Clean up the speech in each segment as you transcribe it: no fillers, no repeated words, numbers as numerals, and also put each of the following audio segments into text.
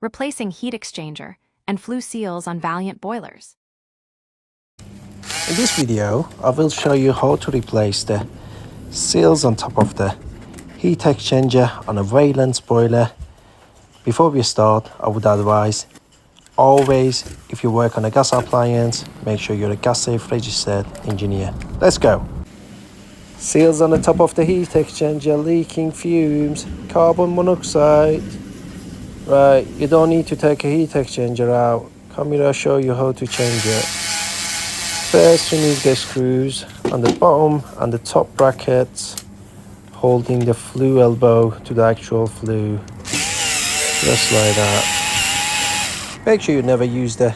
replacing heat exchanger and flue seals on Vaillant boilers. In this video, I will show you how to replace the seals on top of the heat exchanger on a Vaillant boiler. Before we start, I would advise always, if you work on a gas appliance, make sure you're a gas safe registered engineer. Let's go. Seals on the top of the heat exchanger leaking fumes, carbon monoxide. Right, you don't need to take a heat exchanger out. Come here, I'll show you how to change it. First, remove the screws on the bottom and the top brackets, holding the flue elbow to the actual flue, just like that. Make sure you never use the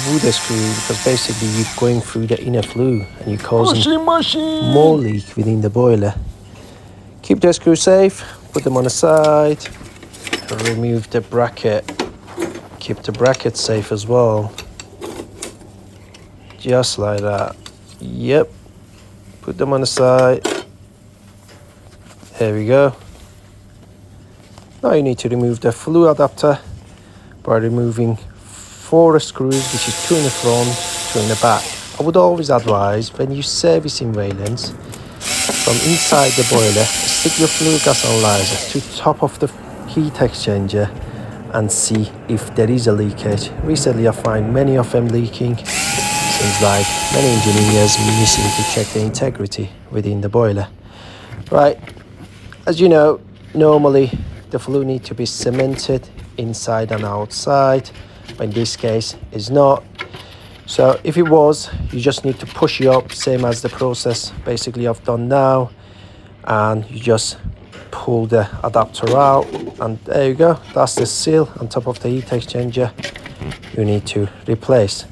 wood screw, because basically you're going through the inner flue and you're causing more leak within the boiler. Keep the screw safe, put them on the side, and remove the bracket. Keep the bracket safe as well. Just like that. Yep. Put them on the side. There we go. Now you need to remove the flue adapter by removing 4 screws, which is 2 in the front, 2 in the back. I would always advise, when you servicing Vaillants, from inside the boiler, stick your flue gas analyzer to top of the heat exchanger and see if there is a leakage. Recently I find many of them leaking. Seems like many engineers missing to check the integrity within the boiler. Right, as you know, normally the flue needs to be cemented inside and outside, but in this case it's not. So if it was, you just need to push it up, same as the process basically I've done now, and you just pull the adapter out, and there you go. That's the seal on top of the heat exchanger you need to replace.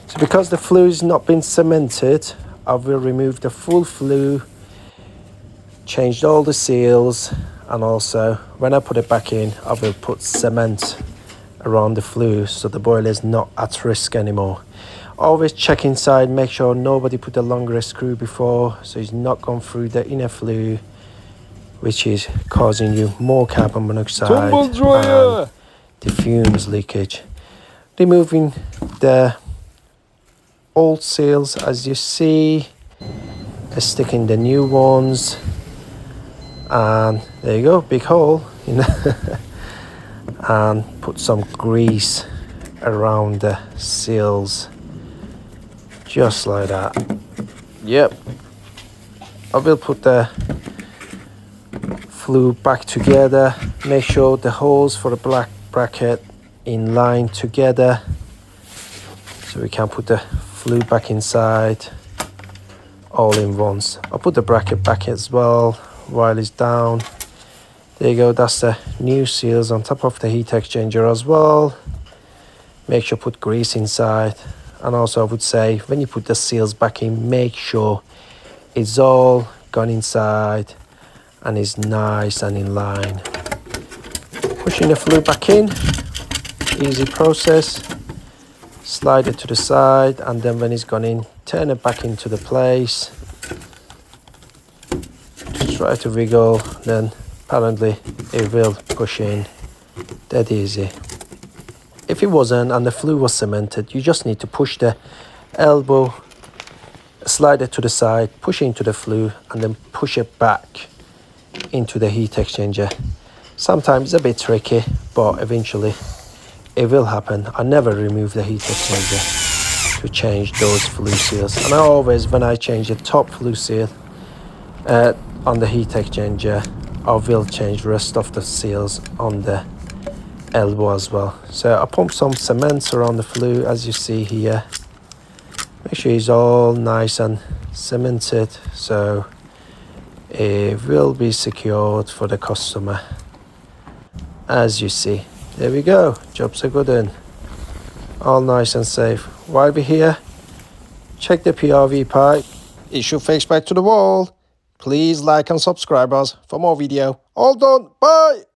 So because the flue is not been cemented, I will remove the full flue, changed all the seals, and also when I put it back in, I will put cement around the flue so the boiler is not at risk anymore. Always check inside, make sure nobody put a longer screw before, so it's not gone through the inner flue, which is causing you more carbon monoxide and the fumes leakage. Removing the old seals, as you see, sticking the new ones, and there you go, big hole in and put some grease around the seals, just like that. Yep. I will put the flue back together. Make sure the holes for the black bracket in line together, so we can put the flue back inside all in once. I'll put the bracket back as well while it's down. There you go, that's the new seals on top of the heat exchanger as well. Make sure put grease inside, and also I would say when you put the seals back in, make sure it's all gone inside and is nice and in line. Pushing the flue back in, easy process. Slide it to the side, and then when it's gone in, turn it back into the place. Just try to wiggle, then apparently it will push in. That easy. If it wasn't and the flue was cemented, you just need to push the elbow, slide it to the side, push into the flue, and then push it back into the heat exchanger. Sometimes it's a bit tricky, but eventually it will happen. I never remove the heat exchanger to change those flue seals, and I always, when I change the top flue seal on the heat exchanger, I will change the rest of the seals on the elbow as well. So I pump some cement around the flue, as you see here. Make sure it's all nice and cemented, so it will be secured for the customer. As you see, there we go, job's a good one. All nice and safe. While we're here, check the PRV pipe. It should face back to the wall. Please like and subscribe us for more video. All done, bye!